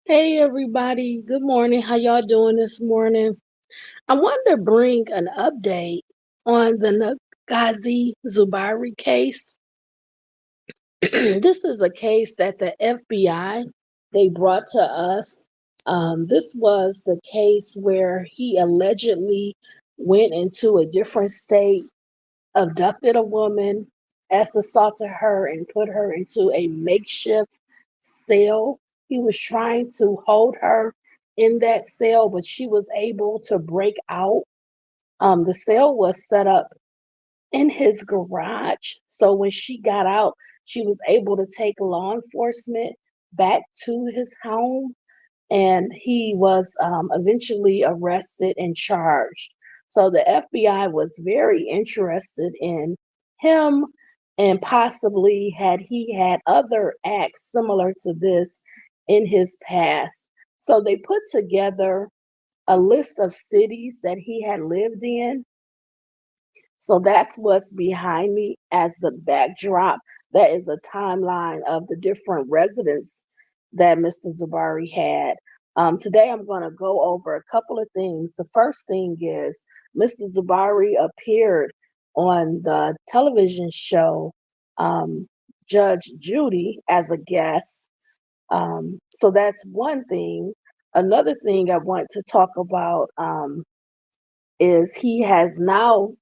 Hey everybody, good morning. How y'all doing this morning? I wanted to bring an update on the Negasi Zuberi case. This is a case that the FBI they brought to us. This was the case where he allegedly went into a different state, abducted a woman, assaulted her, and put her into a makeshift cell. He was trying to hold her in that cell, but she was able to break out. The cell was set up in his garage. So when she got out, she was able to take law enforcement back to his home, and he was eventually arrested and charged. So the FBI was very interested in him, and possibly had he had other acts similar to this in his past. So they put together a list of cities that he had lived in. So that's what's behind me as the backdrop. That is a timeline of the different residents that Mr. Zuberi had. Today I'm going to go over a couple of things. The first thing is Mr. Zuberi appeared on the television show Judge Judy as a guest. So that's one thing. Another thing I want to talk about is he has now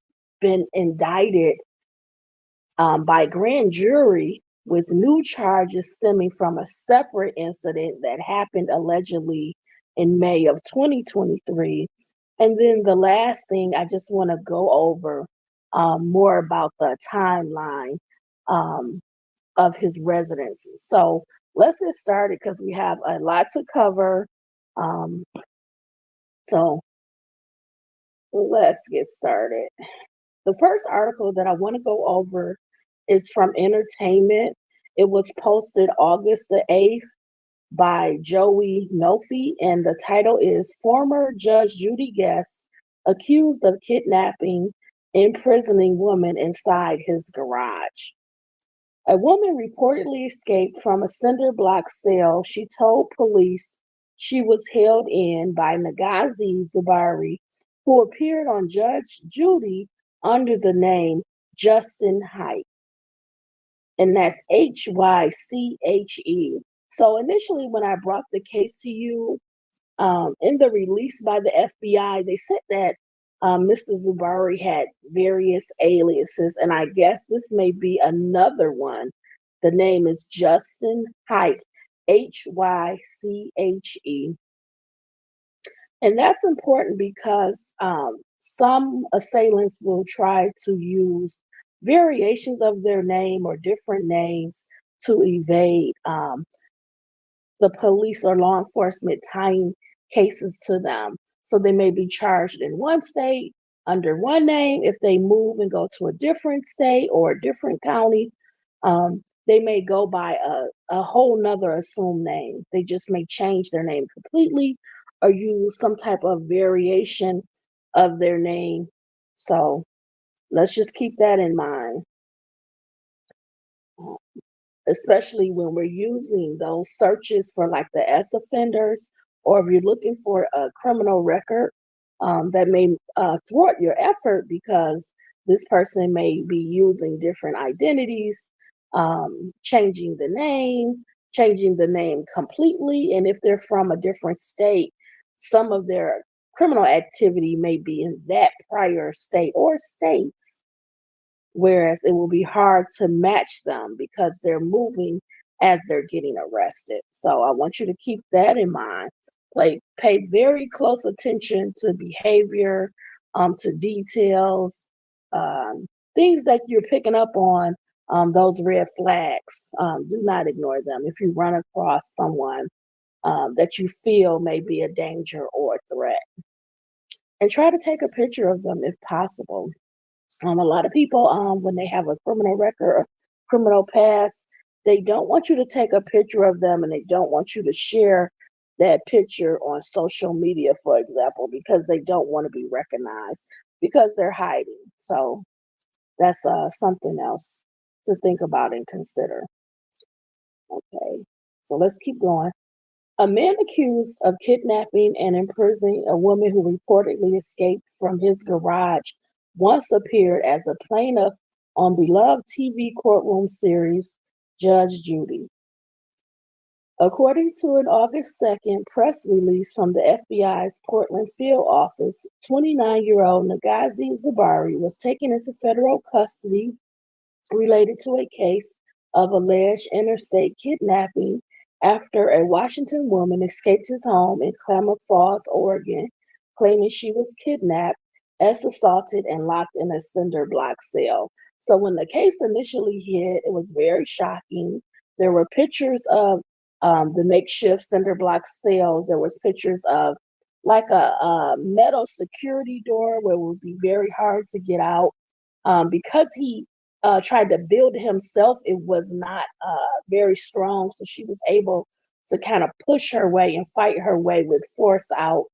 been indicted by grand jury with new charges stemming from a separate incident that happened allegedly in May of 2023. And then the last thing I just want to go over more about the timeline um, of his residence. So let's get started because we have a lot to cover. Um, so let's get started. The first article that I want to go over is from Entertainment. It was posted August the 8th by Joey Nofi, and the title is Former Judge Judy Guest Accused of Kidnapping Imprisoning Woman Inside His Garage. A woman reportedly escaped from a cinder block cell. She told police she was held in by Negasi Zuberi, who appeared on Judge Judy under the name Justin Hyke, and that's Hyche. So initially, when I brought the case to you, in the release by the FBI, they said that Mr. Zuberi had various aliases, and I guess this may be another one. The name is Justin Hyche, Hyche. And that's important because some assailants will try to use variations of their name or different names to evade the police or law enforcement tying cases to them. So they may be charged in one state under one name. If they move and go to a different state or a different county, they may go by a whole nother assumed name. They just may change their name completely or use some type of variation of their name. So let's just keep that in mind, especially when we're using those searches for like the S offenders, or if you're looking for a criminal record. That may thwart your effort because this person may be using different identities, changing the name completely. And if they're from a different state, some of their criminal activity may be in that prior state or states, whereas it will be hard to match them because they're moving as they're getting arrested. So I want you to keep that in mind. Pay very close attention to behavior, to details, things that you're picking up on, those red flags. Do not ignore them if you run across someone that you feel may be a danger or a threat. And try to take a picture of them if possible. A lot of people, when they have a criminal record or criminal past, they don't want you to take a picture of them, and they don't want you to share that picture on social media, for example, because they don't want to be recognized because they're hiding. So that's something else to think about and consider. Okay, so let's keep going. A man accused of kidnapping and imprisoning a woman who reportedly escaped from his garage once appeared as a plaintiff on beloved TV courtroom series Judge Judy. According to an August 2nd press release from the FBI's Portland field office, 29-year-old Negasi Zuberi was taken into federal custody related to a case of alleged interstate kidnapping after a Washington woman escaped his home in Klamath Falls, Oregon, claiming she was kidnapped, assaulted, and locked in a cinder block cell. So when the case initially hit, it was very shocking. There were pictures of the makeshift cinder block cells. There was pictures of like a metal security door where it would be very hard to get out. Because he tried to build himself, it was not very strong. So she was able to kind of push her way and fight her way with force out.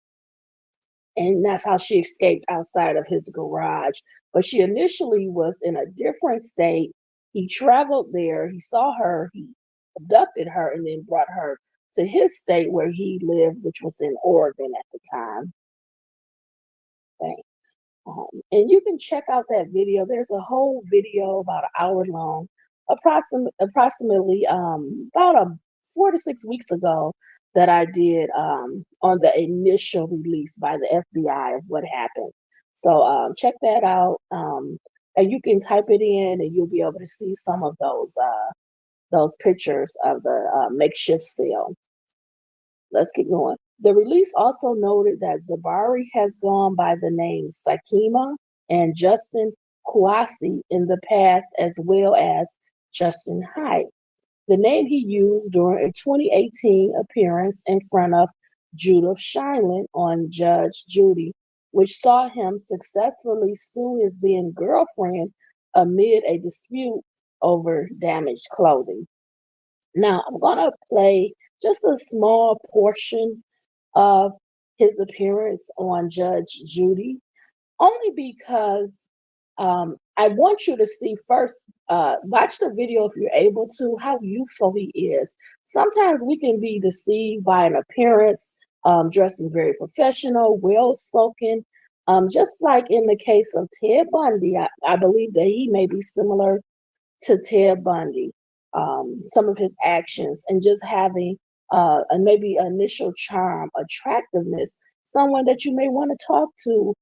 And that's how she escaped outside of his garage. But she initially was in a different state. He traveled there, he saw her, he abducted her, and then brought her to his state where he lived, which was in Oregon at the time. Okay. And you can check out that video. There's a whole video about an hour long, approximately about 4 to 6 weeks ago that I did on the initial release by the FBI of what happened. So check that out, and you can type it in, and you'll be able to see some of those pictures of the makeshift cell. Let's keep going. The release also noted that Zuberi has gone by the names Sakima and Justin Kouassi in the past, as well as Justin Hyde, the name he used during a 2018 appearance in front of Judith Shineland on Judge Judy, which saw him successfully sue his then girlfriend amid a dispute over damaged clothing. Now, I'm going to play just a small portion of his appearance on Judge Judy, only because I want you to see first, watch the video if you're able to, how youthful he is. Sometimes we can be deceived by an appearance, dressing very professional, well spoken. Just like in the case of Ted Bundy, I believe that he may be similar to Ted Bundy, some of his actions, and just having a maybe initial charm, attractiveness, someone that you may want to talk to,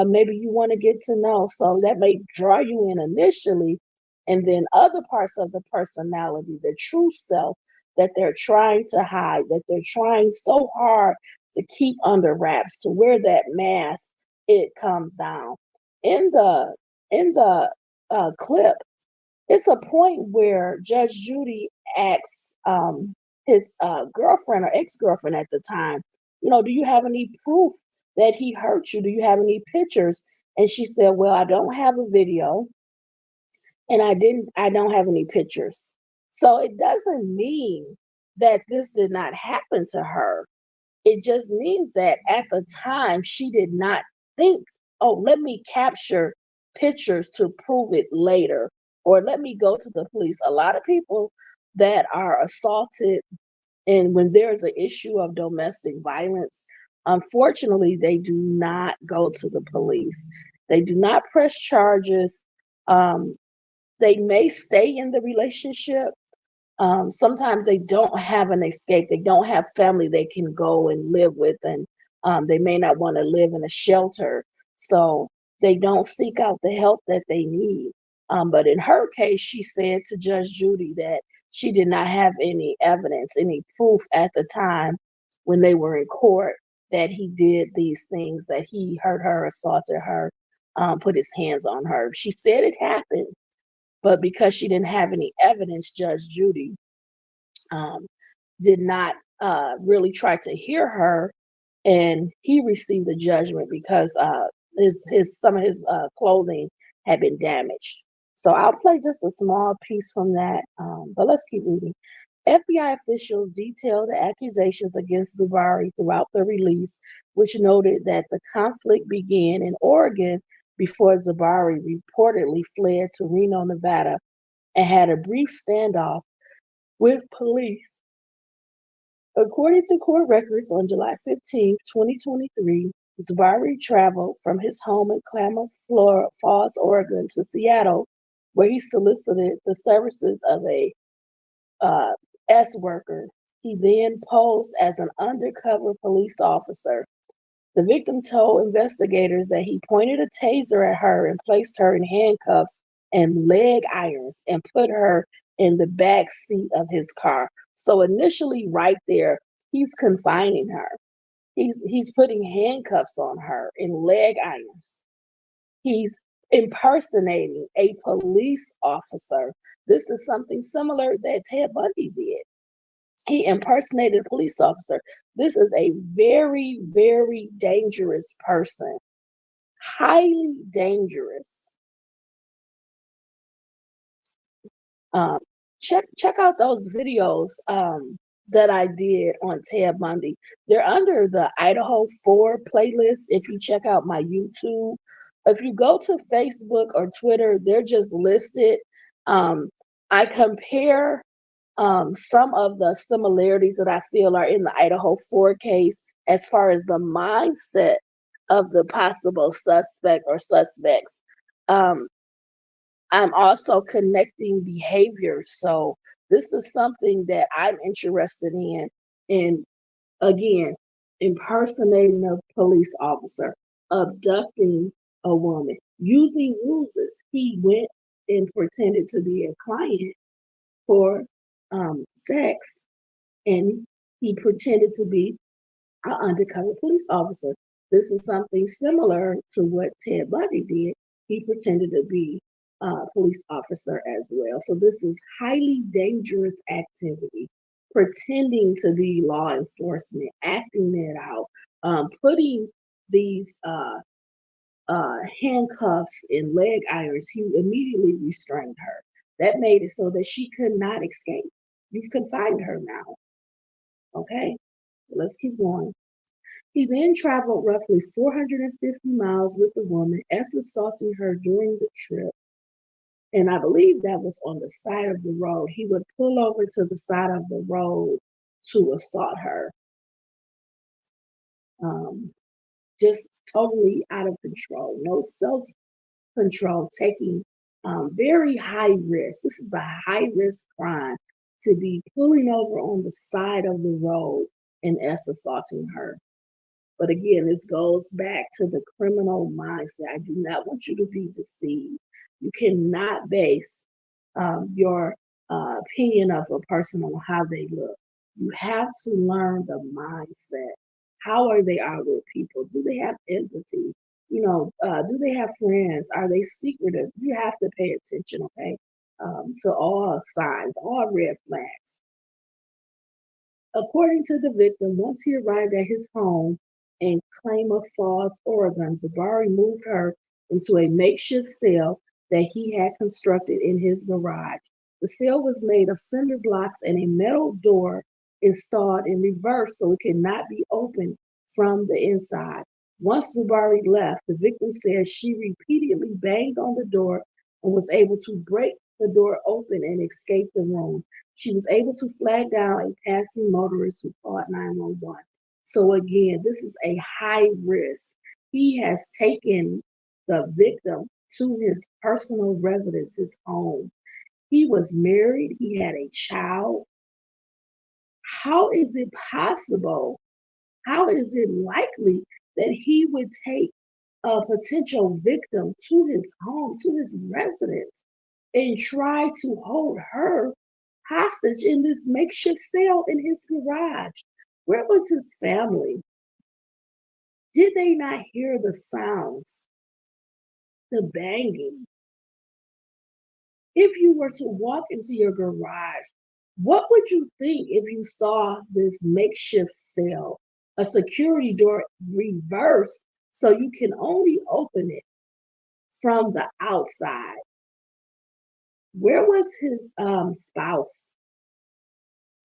maybe you want to get to know. So that may draw you in initially, and then other parts of the personality, the true self that they're trying to hide, that they're trying so hard to keep under wraps, to wear that mask, it comes down. In the clip, it's a point where Judge Judy asks his girlfriend or ex-girlfriend at the time, do you have any proof that he hurt you? Do you have any pictures? And she said, well, I don't have a video, and I don't have any pictures. So it doesn't mean that this did not happen to her. It just means that at the time she did not think, oh, let me capture pictures to prove it later, or let me go to the police. A lot of people that are assaulted, and when there's an issue of domestic violence, unfortunately, they do not go to the police. They do not press charges. Um, they may stay in the relationship. Sometimes they don't have an escape. They don't have family they can go and live with, and they may not want to live in a shelter. So they don't seek out the help that they need. But in her case, she said to Judge Judy that she did not have any evidence, any proof at the time when they were in court that he did these things, that he hurt her, assaulted her, put his hands on her. She said it happened, but because she didn't have any evidence, Judge Judy um, did not really try to hear her, and he received a judgment because his some of his clothing had been damaged. So I'll play just a small piece from that, but let's keep reading. FBI officials detailed the accusations against Zuberi throughout the release, which noted that the conflict began in Oregon before Zuberi reportedly fled to Reno, Nevada, and had a brief standoff with police. According to court records, on July 15th, 2023, Zuberi traveled from his home in Klamath Falls, Oregon to Seattle, where he solicited the services of a uh, S worker. He then posed as an undercover police officer. The victim told investigators that he pointed a taser at her and placed her in handcuffs and leg irons and put her in the back seat of his car. So initially, right there, he's confining her. He's putting handcuffs on her and leg irons. He's impersonating a police officer. This is something similar that Ted Bundy did. He impersonated a police officer. This is a very, very dangerous person. Highly dangerous. Um, check out those videos that I did on Ted Bundy. They're under the Idaho 4 playlist. If you check out my YouTube, if you go to Facebook or Twitter, they're just listed. I compare some of the similarities that I feel are in the Idaho 4 case as far as the mindset of the possible suspect or suspects. Um, I'm also connecting behaviors. So this is something that I'm interested in again, impersonating a police officer, abducting a woman, using ruses. He went and pretended to be a client for sex, and he pretended to be an undercover police officer. This is something similar to what Ted Bundy did. He pretended to be a police officer as well. So this is highly dangerous activity. Pretending to be law enforcement, acting it out, putting these handcuffs and leg irons. He immediately restrained her. That made it so that she could not escape. You've confined her now. Okay, let's keep going. He then traveled roughly 450 miles with the woman, as assaulting her during the trip. And I believe that was on the side of the road. He would pull over to the side of the road to assault her. Um, just totally out of control, no self control, taking very high risk. This is a high risk crime to be pulling over on the side of the road and assaulting her. But again, this goes back to the criminal mindset. I do not want you to be deceived. You cannot base your opinion of a person on how they look. You have to learn the mindset. How are they are with people? Do they have empathy? Do they have friends? Are they secretive? You have to pay attention, okay, to all signs, all red flags. According to the victim, once he arrived at his home in Klamath Falls, Oregon, Zuberi moved her into a makeshift cell that he had constructed in his garage. The cell was made of cinder blocks and a metal door installed in reverse so it could not be opened from the inside. Once Zuberi left, the victim said she repeatedly banged on the door and was able to break the door open and escape the room. She was able to flag down a passing motorist who called 911. So again, this is a high risk. He has taken the victim to his personal residence, his home. He was married, he had a child. How is it possible? How is it likely that he would take a potential victim to his home, to his residence, and try to hold her hostage in this makeshift cell in his garage? Where was his family? Did they not hear the sounds, the banging? If you were to walk into your garage, what would you think if you saw this makeshift cell, a security door reversed so you can only open it from the outside? Where was his spouse?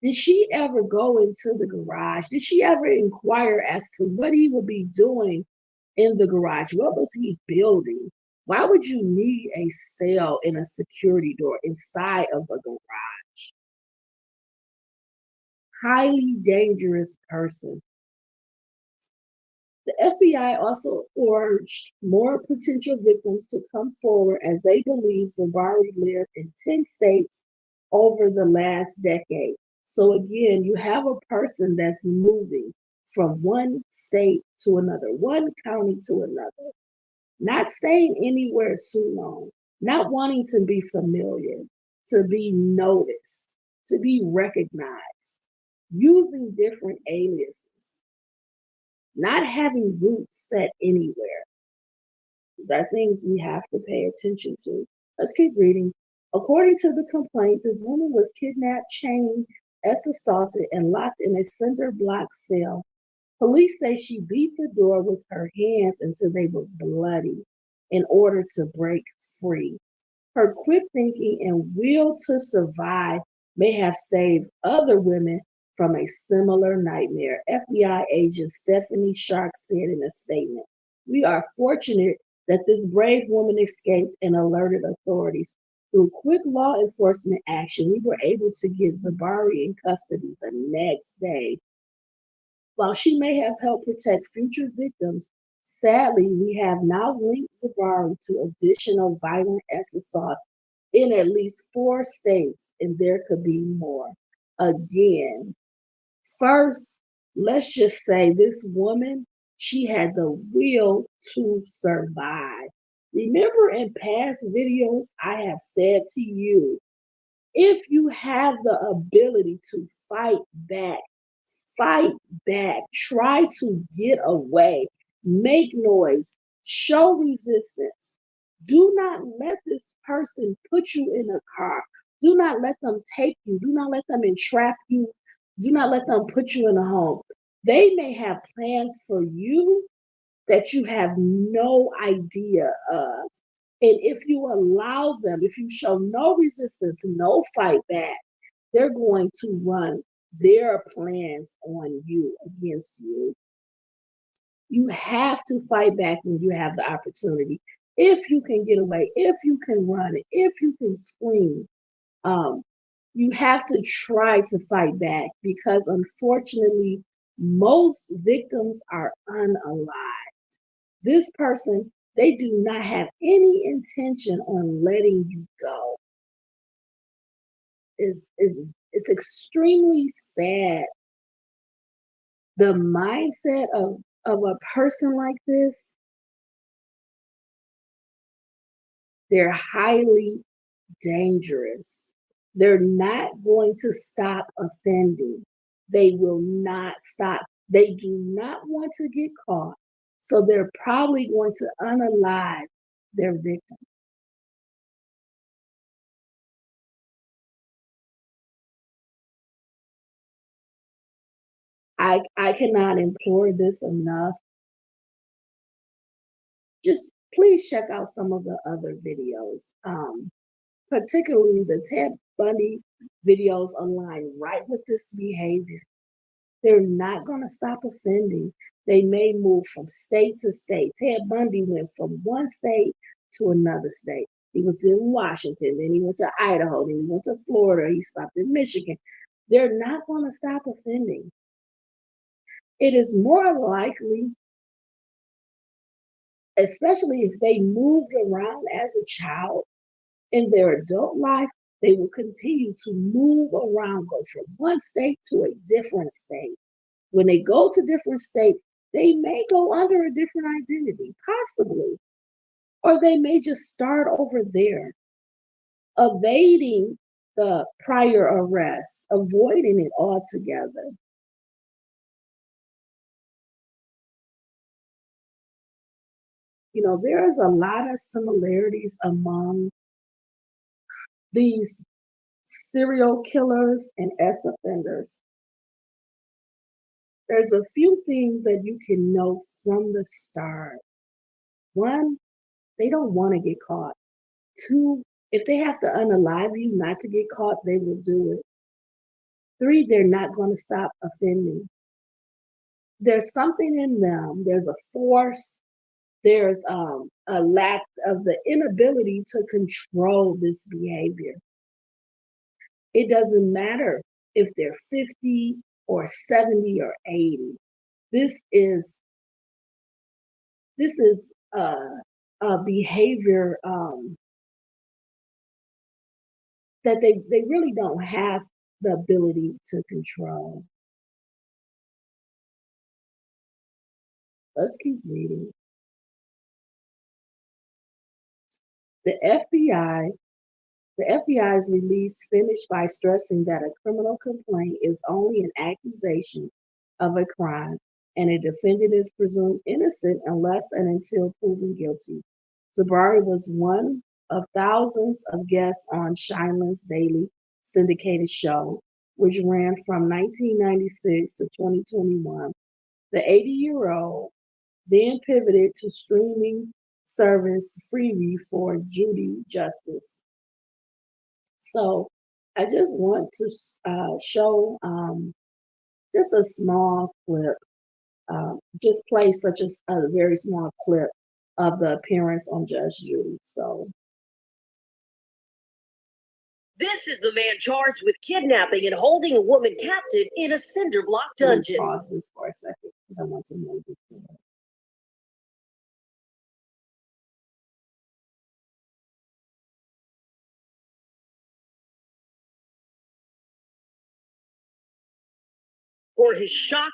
Did she ever go into the garage? Did she ever inquire as to what he would be doing in the garage? What was he building? Why would you need a cell and a security door inside of a garage? highly dangerous person. The FBI also urged more potential victims to come forward as they believe Zuberi lived in 10 states over the last decade. So again, you have a person that's moving from one state to another, one county to another, not staying anywhere too long, not wanting to be familiar, to be noticed, to be recognized, using different aliases, not having roots set anywhere. These are things we have to pay attention to. Let's keep reading. According to the complaint, this woman was kidnapped, chained, assaulted, and locked in a cinder block cell. Police say she beat the door with her hands until they were bloody in order to break free. Her quick thinking and will to survive may have saved other women from a similar nightmare, FBI agent Stephanie Shark said in a statement. We are fortunate that this brave woman escaped and alerted authorities. Through quick law enforcement action, we were able to get Zuberi in custody the next day. While she may have helped protect future victims, sadly, we have now linked Zuberi to additional violent assaults in at least 4 states, and there could be more. Again, first, let's just say this woman, she had the will to survive. Remember in past videos, I have said to you, if you have the ability to fight back, try to get away, make noise, show resistance. Do not let this person put you in a car. Do not let them take you. Do not let them entrap you. Do not let them put you in a home. They may have plans for you that you have no idea of. And if you allow them, if you show no resistance, no fight back, they're going to run their plans on you, against you. You have to fight back when you have the opportunity. If you can get away, if you can run, if you can scream, um, you have to try to fight back because unfortunately, most victims are unalive. This person, they do not have any intention on letting you go. It's extremely sad. The mindset of a person like this, they're highly dangerous. They're not going to stop offending. They will not stop. They do not want to get caught. So they're probably going to unalive their victim. I cannot implore this enough. Just please check out some of the other videos, particularly the Ted Bundy videos align right with this behavior. They're not going to stop offending. They may move from state to state. Ted Bundy went from one state to another state. He was in Washington, then he went to Idaho, then he went to Florida, he stopped in Michigan. They're not going to stop offending. It is more likely, especially if they moved around as a child in their adult life, they will continue to move around, go from one state to a different state. When they go to different states, they may go under a different identity, possibly, or they may just start over there, evading the prior arrest, avoiding it altogether. You know, there's a lot of similarities among these serial killers and ex offenders. There's a few things that you can know from the start. One, they don't want to get caught. Two, if they have to unalive you not to get caught, they will do it. Three, they're not going to stop offending. There's something in them. There's a force. There's a lack of the inability to control this behavior. It doesn't matter if they're 50, or 70 or 80. This is a behavior that they really don't have the ability to control. Let's keep reading. The FBI The FBI's release finished by stressing that a criminal complaint is only an accusation of a crime, and a defendant is presumed innocent unless and until proven guilty. Zuberi was one of thousands of guests on Shineland's daily syndicated show, which ran from 1996 to 2021. The 80-year-old then pivoted to streaming service Freevee for Judy Justice. So I just want to show just a small clip, just play such a very small clip of the appearance on Judge Judy. So this is the man charged with kidnapping and holding a woman captive in a cinder block dungeon. Pause this for a second because I want to know this. For his shock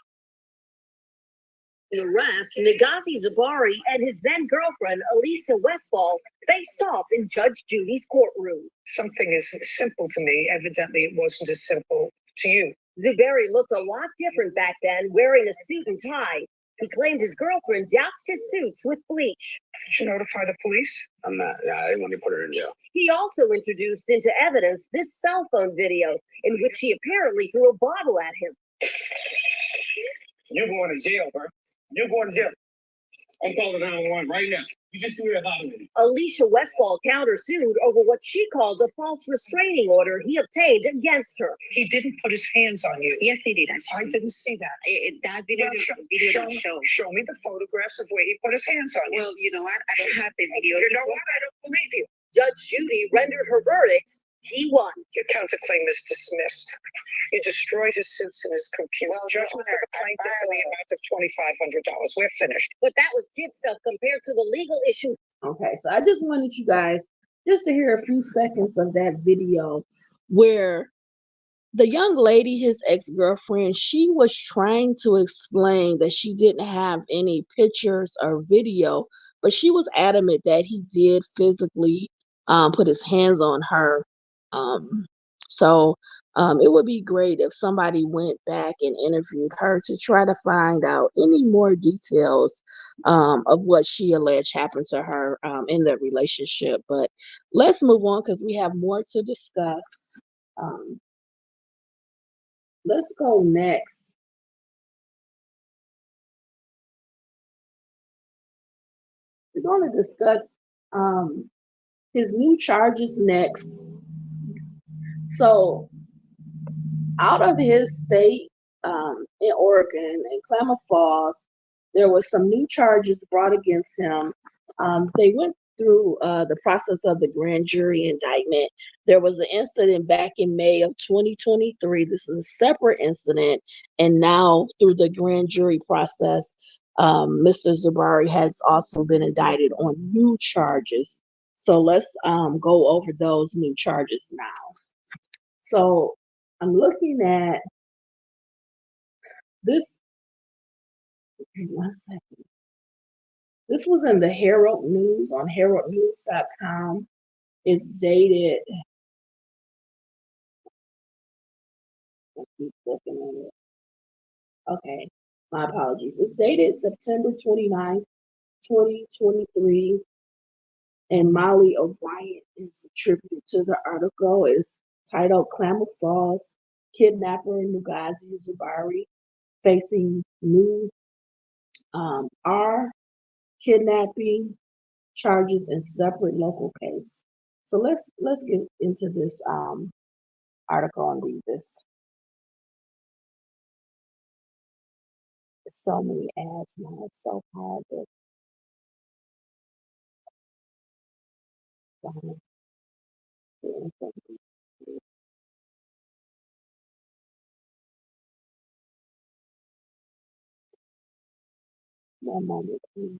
arrest, Negasi Zuberi and his then girlfriend, Elisa Westfall, faced off in Judge Judy's courtroom. Something is simple to me. Evidently, it wasn't as simple to you. Zuberi looked a lot different back then, wearing a suit and tie. He claimed his girlfriend doused his suits with bleach. Did you notify the police? I'm not. I didn't want to put her in jail. He also introduced into evidence this cell phone video in which she apparently threw a bottle at him. You're going to jail, bro. You're going to jail. I'm calling 911 right now. You just threw that bottle at me. Alicia Westfall countersued over what she called a false restraining order he obtained against her. He didn't put his hands on you. Yes, he did. I didn't see that. That video, Well, show me the photographs of where he put his hands on you. Well, you know what? I don't have the video. You know what? I don't believe you. Judge Judy rendered her verdict. He won. Your counterclaim is dismissed. You destroyed his suits and his computer. Judgment for the plaintiff for the amount of $2,500. We're finished. But that was kid stuff compared to the legal issue. Okay, so I just wanted you guys just to hear a few seconds of that video where the young lady, his ex-girlfriend, she was trying to explain that she didn't have any pictures or video, but she was adamant that he did physically put his hands on her. So it would be great if somebody went back and interviewed her to try to find out any more details of what she alleged happened to her in their relationship. But let's move on because we have more to discuss. Let's go next. We're going to discuss his new charges next. So, out of his state in Oregon, in Klamath Falls, there were some new charges brought against him. They went through the process of the grand jury indictment. There was an incident back in May of 2023. This is a separate incident. And now, through the grand jury process, Mr. Zuberi has also been indicted on new charges. So let's go over those new charges now. So I'm looking at this. One second. This was in the Herald News on heraldnews.com. It's dated. I keep looking at it. Okay, my apologies. It's dated September 29th, 2023. And Molly O'Brien is attributed to the article. It's titled Klamath Falls Kidnapper Negasi Zuberi facing new kidnapping charges in separate local case. So let's get into this article and read this. There's so many ads now. It's so hard to find the information. One moment, please.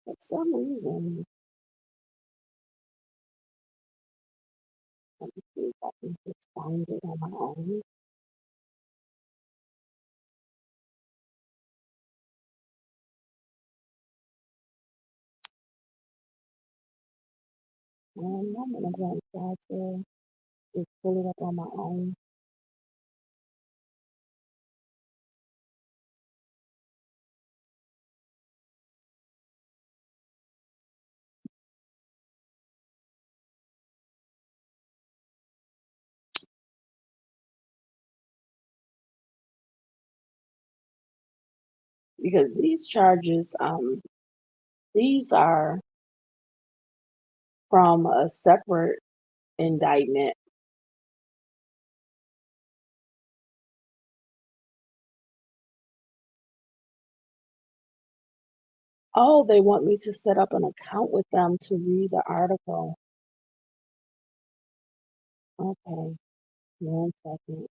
For some reason, let me see if I can just find it on my own. One moment, I'm going to try to just pull it up on my own. Because these charges, these are from a separate indictment. Oh, they want me to set up an account with them to read the article. Okay, 1 second.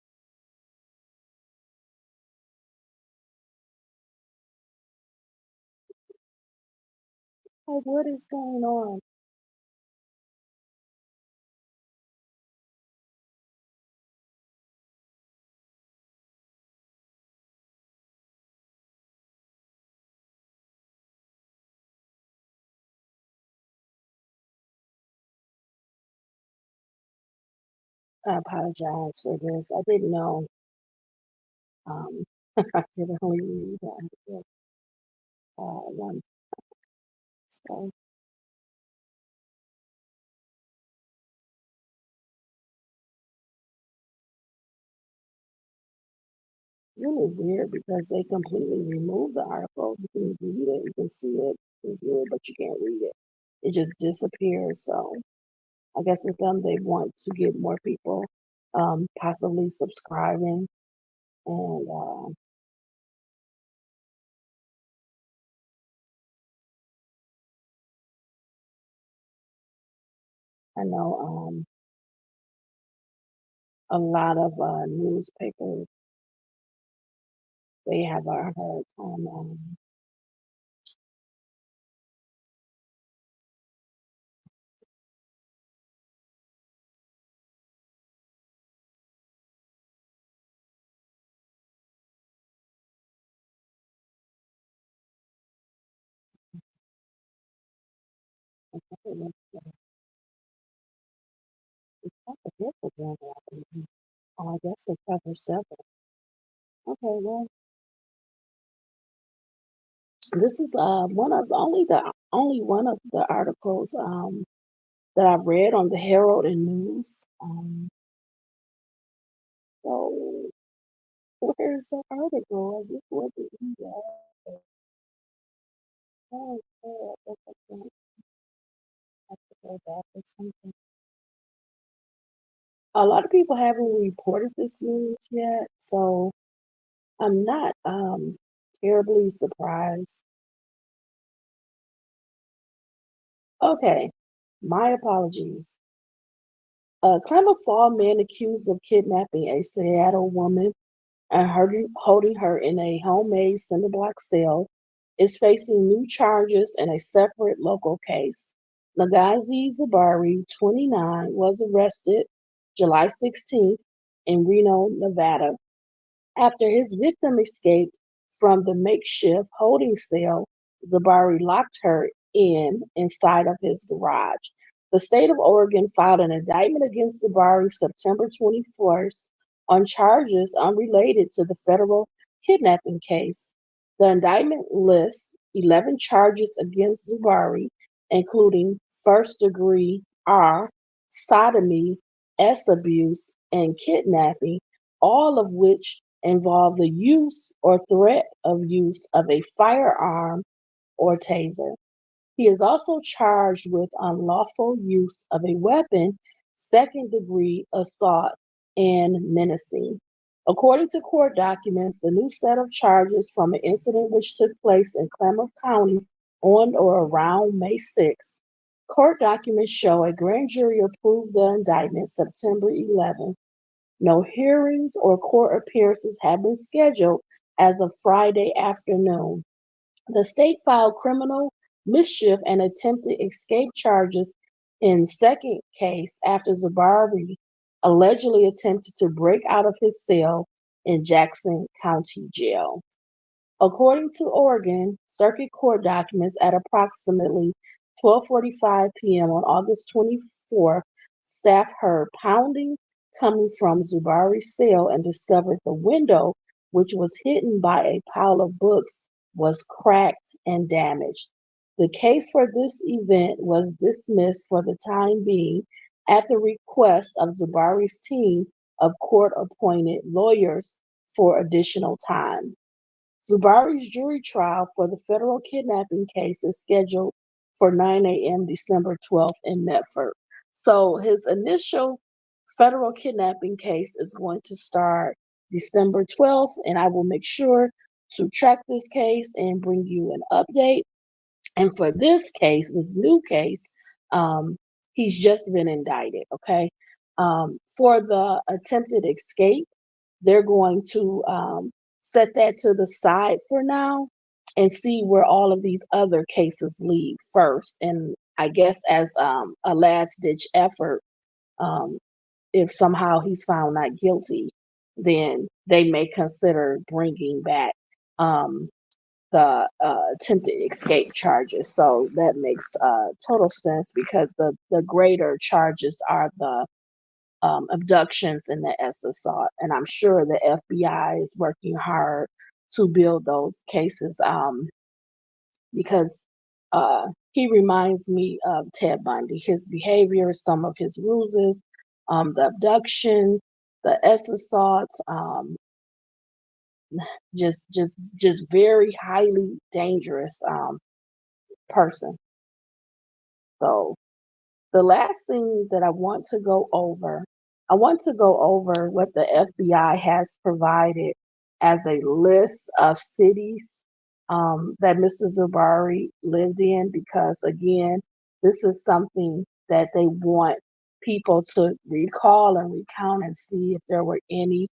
Oh, what is going on? I apologize for this. I didn't know. Um, I didn't only read the article once. So really weird because they completely removed the article. You can read it, you can see it, you can hear it, but you can't read it. It just disappears. So I guess with them, they want to get more people possibly subscribing. And I know a lot of newspapers, they have a hard time. It's not a different one, I believe. Oh, I guess they cover several. Okay, well, this is one of the only one of the articles that I read on the Herald and News. So where's the article? I just want to read that. Oh, yeah, I guess I can't have to go back or something. A lot of people haven't reported this news yet, so I'm not terribly surprised. Okay, my apologies. A Klamath man accused of kidnapping a Seattle woman and holding her in a homemade cinder block cell is facing new charges in a separate local case. Negasi Zuberi, 29, was arrested July 16th in Reno, Nevada, after his victim escaped from the makeshift holding cell. Zuberi locked her inside of his garage. The state of Oregon filed an indictment against Zuberi September 21st on charges unrelated to the federal kidnapping case. The indictment lists 11 charges against Zubari, including first degree R, sodomy, S abuse, and kidnapping, all of which involve the use or threat of use of a firearm or taser. He is also charged with unlawful use of a weapon, second degree assault, and menacing. According to court documents, the new set of charges from an incident which took place in Klamath County on or around May 6. Court documents show a grand jury approved the indictment September 11. No hearings or court appearances have been scheduled as of Friday afternoon. The state filed criminal mischief and attempted escape charges in second case after Zubari allegedly attempted to break out of his cell in Jackson County Jail. According to Oregon Circuit Court documents, at approximately 12:45 p.m. on August 24th, staff heard pounding coming from Zubari's cell and discovered the window, which was hidden by a pile of books, was cracked and damaged. The case for this event was dismissed for the time being at the request of Zubari's team of court-appointed lawyers for additional time. Zubari's jury trial for the federal kidnapping case is scheduled for 9 a.m. December 12th in Medford. So his initial federal kidnapping case is going to start December 12th, and I will make sure to track this case and bring you an update. And for this case, this new case, he's just been indicted, okay? For the attempted escape, they're going to set that to the side for now and see where all of these other cases lead first. And I guess as a last ditch effort, um, if somehow he's found not guilty, then they may consider bringing back the attempted escape charges. So that makes total sense because the greater charges are the abductions and the S assault. And I'm sure the FBI is working hard to build those cases because he reminds me of Ted Bundy. His behavior, some of his ruses, the abduction, the S assaults, just very highly dangerous person. So the last thing that I want to go over what the FBI has provided as a list of cities that Mr. Zubari lived in, because again, this is something that they want people to recall and recount and see if there were any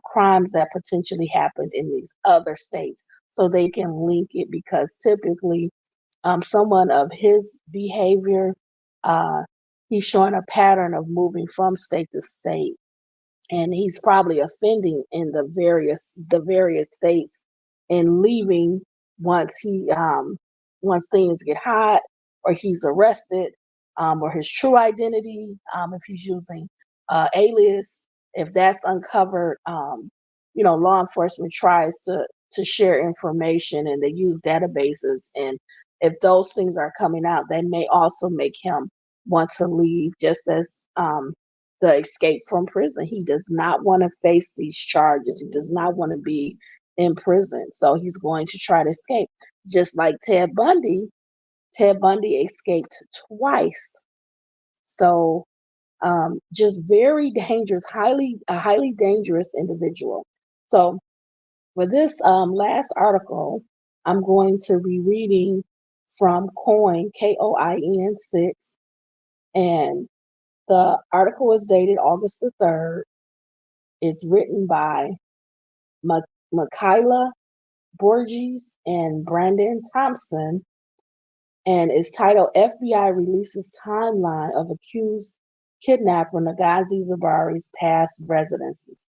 crimes that potentially happened in these other states so they can link it, because typically someone of his behavior, uh, he's showing a pattern of moving from state to state, and he's probably offending in the various states and leaving once once things get hot or he's arrested, or his true identity, if he's using alias, if that's uncovered, law enforcement tries to share information and they use databases, and if those things are coming out, they may also make him want to leave, just as the escape from prison. He does not want to face these charges. He does not want to be in prison. So he's going to try to escape. Just like Ted Bundy. Ted Bundy escaped twice. So just very dangerous, highly dangerous individual. So for this last article, I'm going to be reading from Coin, KOIN 6, and the article is dated August the 3rd. It's written by Michaela Borges and Brandon Thompson, and is titled FBI Releases Timeline of Accused Kidnapper Negasi Zuberi's Past Residences.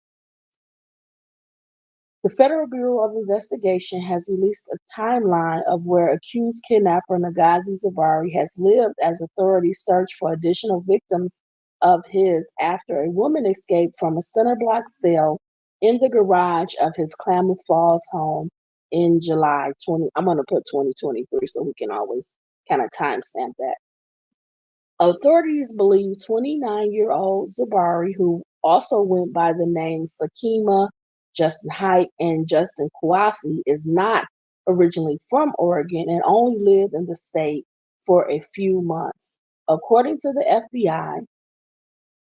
The Federal Bureau of Investigation has released a timeline of where accused kidnapper Negasi Zuberi has lived as authorities search for additional victims of his after a woman escaped from a center block cell in the garage of his Klamath Falls home in July 20. I'm going to put 2023 so we can always kind of timestamp that. Authorities believe 29-year-old Zuberi, who also went by the names Sakima, Justin Height, and Justin Kouassi, is not originally from Oregon and only lived in the state for a few months. According to the FBI,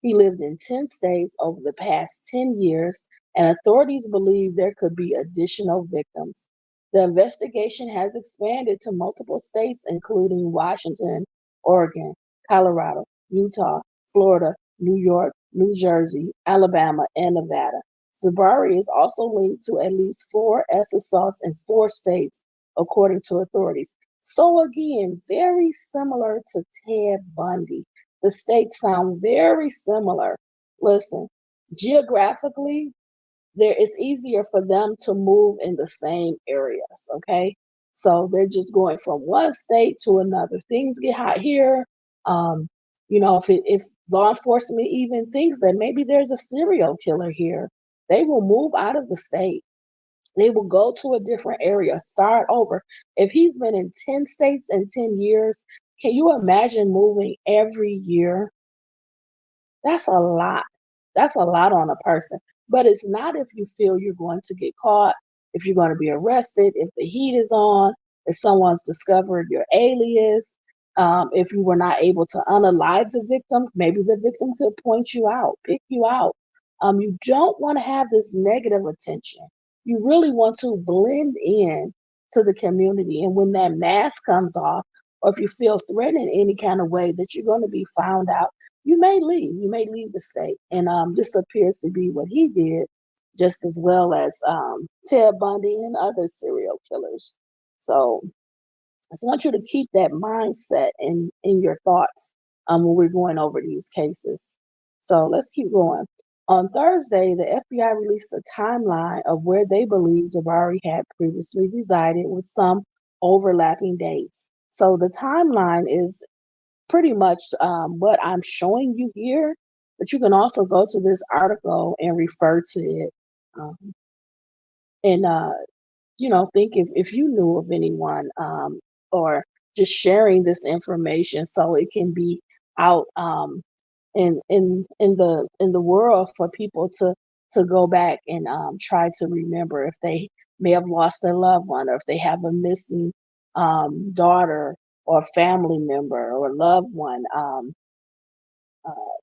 he lived in 10 states over the past 10 years, and authorities believe there could be additional victims. The investigation has expanded to multiple states, including Washington, Oregon, Colorado, Utah, Florida, New York, New Jersey, Alabama, and Nevada. Zuberi is also linked to at least 4 assaults in 4 states, according to authorities. So, again, very similar to Ted Bundy. The states sound very similar. Listen, geographically, it's easier for them to move in the same areas, okay? So they're just going from one state to another. Things get hot here. Um, if law enforcement even thinks that maybe there's a serial killer here, they will move out of the state. They will go to a different area, start over. If he's been in 10 states in 10 years, can you imagine moving every year? That's a lot. That's a lot on a person. But it's not if you feel you're going to get caught, if you're going to be arrested, if the heat is on, if someone's discovered your alias, if you were not able to unalive the victim, maybe the victim could point you out, pick you out. You don't want to have this negative attention. You really want to blend in to the community. And when that mask comes off, or if you feel threatened in any kind of way that you're going to be found out, you may leave. You may leave the state. And this appears to be what he did, just as well as Ted Bundy and other serial killers. So I just want you to keep that mindset in your thoughts when we're going over these cases. So let's keep going. On Thursday, the FBI released a timeline of where they believe Zuberi had previously resided with some overlapping dates. So the timeline is pretty much what I'm showing you here, but you can also go to this article and refer to it, um, and think if you knew of anyone, or just sharing this information so it can be out, in the world for people to go back and try to remember if they may have lost their loved one, or if they have a missing daughter or family member or loved one. Uh,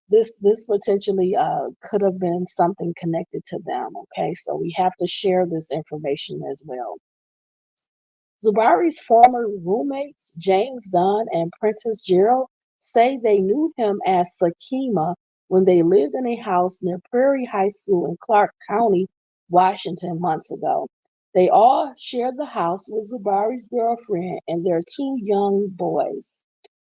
this potentially could have been something connected to them. Okay, so we have to share this information as well. Zuberi's former roommates, James Dunn and Prentice Gerald, say they knew him as Sakima when they lived in a house near Prairie High School in Clark County, Washington, months ago. They all shared the house with Zuberi's girlfriend and their 2 young boys.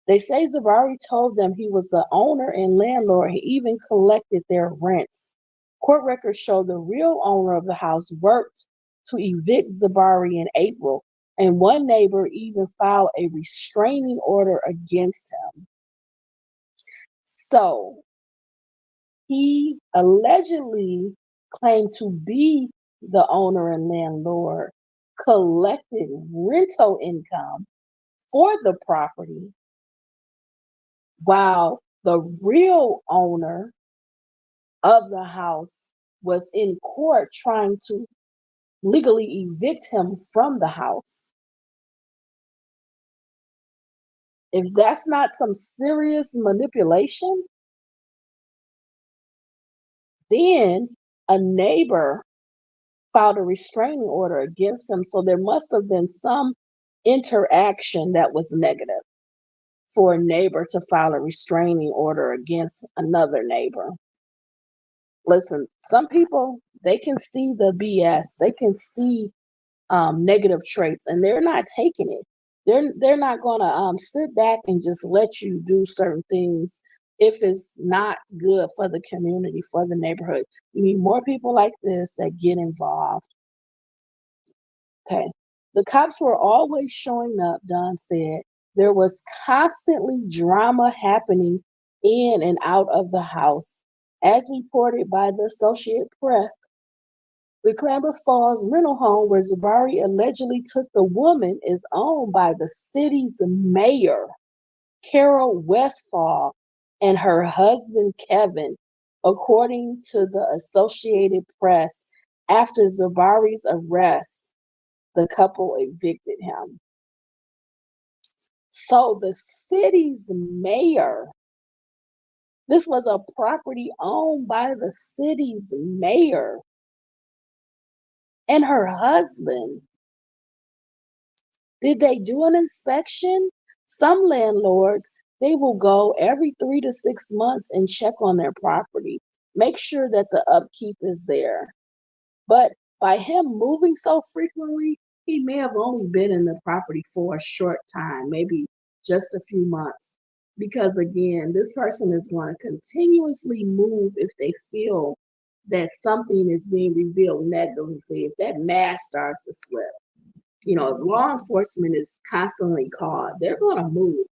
They say Zuberi told them he was the owner and landlord. He even collected their rents. Court records show the real owner of the house worked to evict Zuberi in April, and one neighbor even filed a restraining order against him. So he allegedly claimed to be the owner and landlord, collected rental income for the property, while the real owner of the house was in court trying to legally evict him from the house. If that's not some serious manipulation, then a neighbor filed a restraining order against him. So there must have been some interaction that was negative for a neighbor to file a restraining order against another neighbor. Listen, some people, they can see the BS. They can see negative traits, and they're not taking it. They're not going to sit back and just let you do certain things if it's not good for the community, for the neighborhood. You need more people like this that get involved. Okay. The cops were always showing up, Don said. There was constantly drama happening in and out of the house. As reported by the Associated Press, The Klamath Falls rental home where Zuberi allegedly took the woman is owned by the city's mayor, Carol Westfall, and her husband Kevin, according to the Associated Press. After Zuberi's arrest, the couple evicted him. So the city's mayor, this was a property owned by the city's mayor and her husband. Did they do an inspection? Some landlords, they will go every 3 to 6 months and check on their property, make sure that the upkeep is there. But by him moving so frequently, he may have only been in the property for a short time, maybe just a few months. Because again, this person is going to continuously move if they feel that something is being revealed negatively, if that mask starts to slip. If law enforcement is constantly called, they're going to move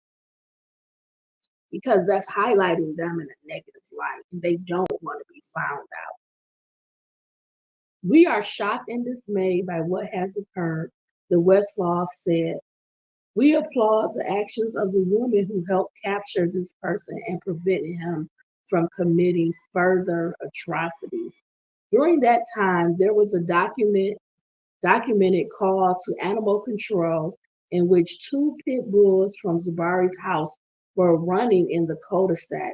because that's highlighting them in a negative light and they don't want to be found out. We are shocked and dismayed by what has occurred, the Westfall said. We applaud the actions of the woman who helped capture this person and prevented him from committing further atrocities. During that time, there was a documented call to animal control in which 2 pit bulls from Zuberi's house were running in the cul-de-sac.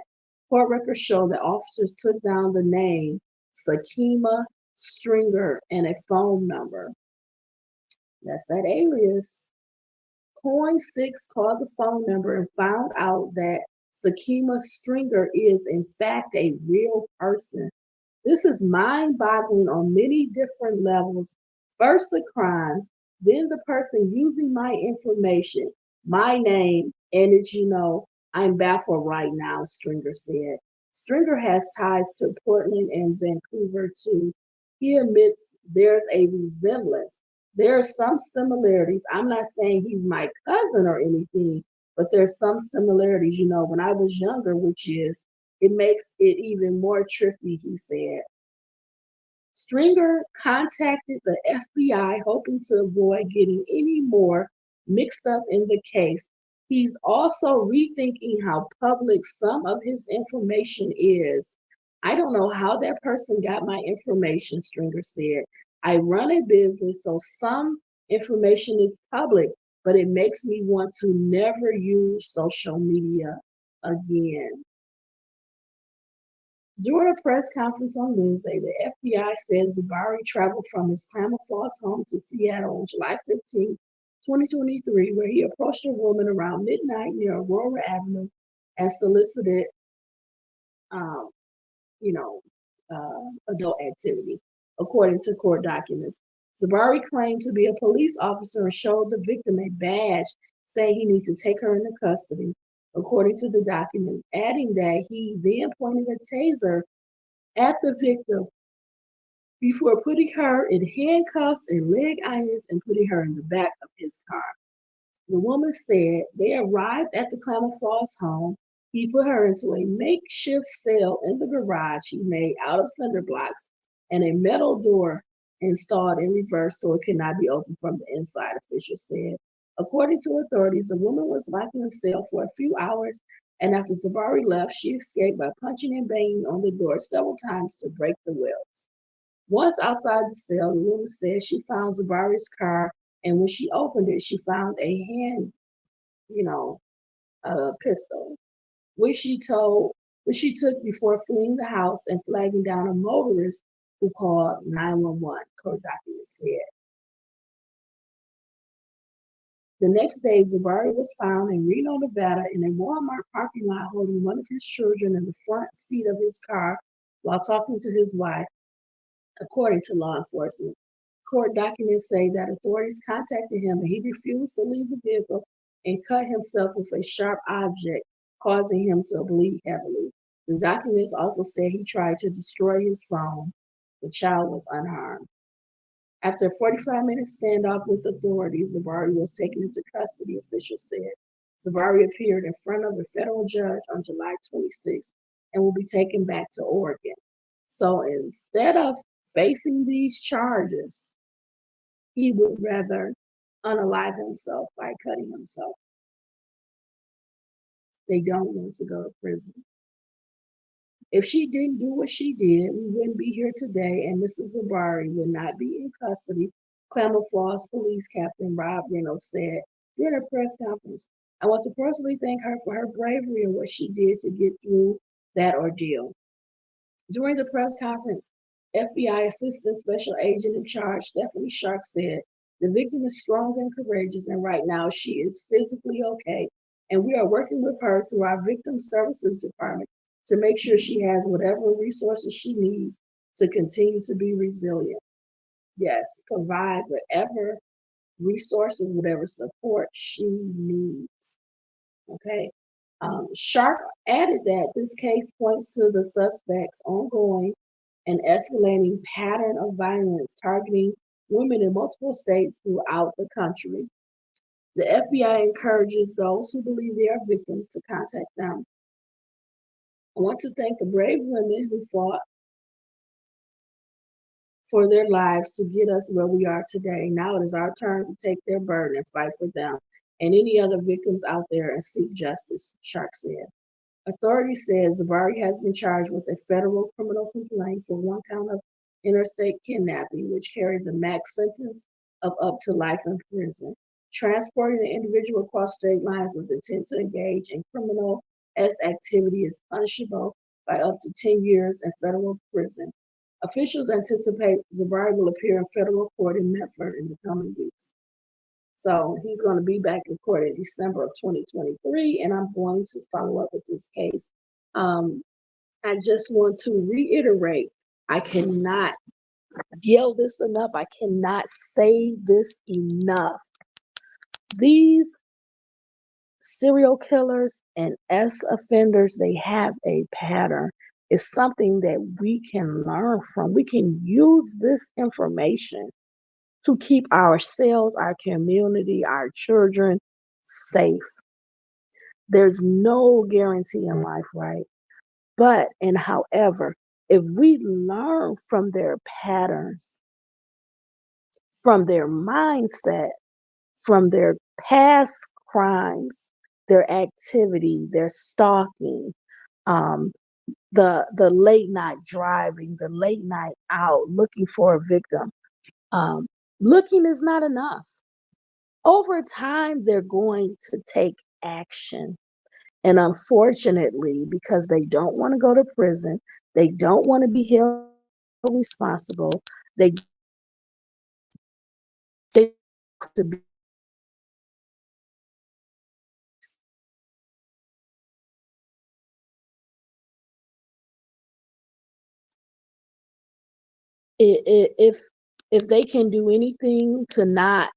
Court records show that officers took down the name Sakima Stringer and a phone number. That's that alias. Coin 6 called the phone number and found out that Sakima Stringer is in fact a real person. This is mind-boggling on many different levels. First, the crimes, then the person using my information, my name, and I'm baffled right now, Stringer said. Stringer has ties to Portland and Vancouver too. He admits there's a resemblance. There are some similarities. I'm not saying he's my cousin or anything, but there's some similarities. When I was younger, it makes it even more tricky, he said. Stringer contacted the FBI hoping to avoid getting any more mixed up in the case. He's also rethinking how public some of his information is. I don't know how that person got my information, Stringer said. I run a business, so some information is public, but it makes me want to never use social media again. During a press conference on Wednesday, the FBI said Zuberi traveled from his Klamath Falls home to Seattle on July 15, 2023, where he approached a woman around midnight near Aurora Avenue and solicited, um, adult activity, according to court documents. Zuberi claimed to be a police officer and showed the victim a badge saying he needed to take her into custody, according to the documents, adding that he then pointed a taser at the victim before putting her in handcuffs and leg irons and putting her in the back of his car. The woman said they arrived at the Klamath Falls home. He put her into a makeshift cell in the garage he made out of cinder blocks and a metal door installed in reverse so it could not be opened from the inside, officials said. According to authorities, the woman was locked in the cell for a few hours, and after Zuberi left, she escaped by punching and banging on the door several times to break the wheels. Once outside the cell, the woman said she found Zuberi's car, and when she opened it, she found a pistol, which she took before fleeing the house and flagging down a motorist who called 911, court documents said. The next day, Zuberi was found in Reno, Nevada, in a Walmart parking lot holding one of his children in the front seat of his car while talking to his wife, according to law enforcement. Court documents say that authorities contacted him and he refused to leave the vehicle and cut himself with a sharp object, causing him to bleed heavily. The documents also say he tried to destroy his phone. The child was unharmed. After a 45-minute standoff with authorities, Zuberi was taken into custody, officials said. Zuberi appeared in front of a federal judge on July 26 and will be taken back to Oregon. So instead of facing these charges, he would rather unalive himself by cutting himself. They don't want to go to prison. If she didn't do what she did, we wouldn't be here today, and Mrs. Zuberi would not be in custody, Klamath Police Captain Rob Reynolds said during a press conference. I want to personally thank her for her bravery and what she did to get through that ordeal. During the press conference, FBI Assistant Special Agent in Charge Stephanie Shark said, the victim is strong and courageous, and right now she is physically okay, and we are working with her through our Victim Services Department to make sure she has whatever resources she needs to continue to be resilient. Yes, provide whatever resources, whatever support she needs. Okay. Shark added that this case points to the suspect's ongoing and escalating pattern of violence targeting women in multiple states throughout the country. The FBI encourages those who believe they are victims to contact them. I want to thank the brave women who fought for their lives to get us where we are today. Now it is our turn to take their burden and fight for them and any other victims out there and seek justice, Shark said. Authorities said Zuberi has been charged with a federal criminal complaint for one count of interstate kidnapping, which carries a max sentence of up to life in prison. Transporting an individual across state lines with intent to engage in criminal activity is punishable by up to 10 years in federal prison. Officials anticipate Zuberi will appear in federal court in Medford in the coming weeks. So he's going to be back in court in December of 2023, and I'm going to follow up with this case. I just want to reiterate, I cannot yell this enough. I cannot say this enough. These serial killers and offenders, they have a pattern. It's something that we can learn from. We can use this information to keep ourselves, our community, our children safe. There's no guarantee in life, right? But, and however, if we learn from their patterns, from their mindset, from their past crimes, their activity, their stalking, um, the late night driving, the late night out looking for a victim, looking is not enough. Over time, they're going to take action. And unfortunately, because they don't want to go to prison, they don't want to be held responsible, they to be if they can do anything to not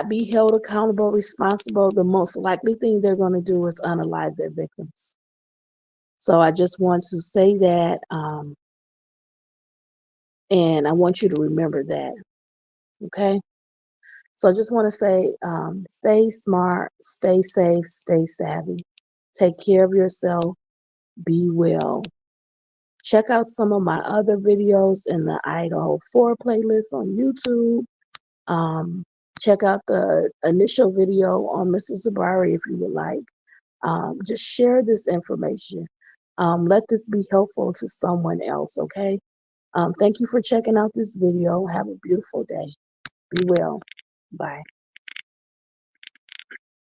be held accountable, responsible, the most likely thing they're going to do is unalive their victims. So I just want to say that, and I want you to remember that. Okay. So I just want to say, stay smart, stay safe, stay savvy, take care of yourself, be well. Check out some of my other videos in the Idaho 4 playlist on YouTube. Check out the initial video on Mr. Zuberi if you would like. Just share this information. Let this be helpful to someone else, okay? Thank you for checking out this video. Have a beautiful day. Be well. Bye.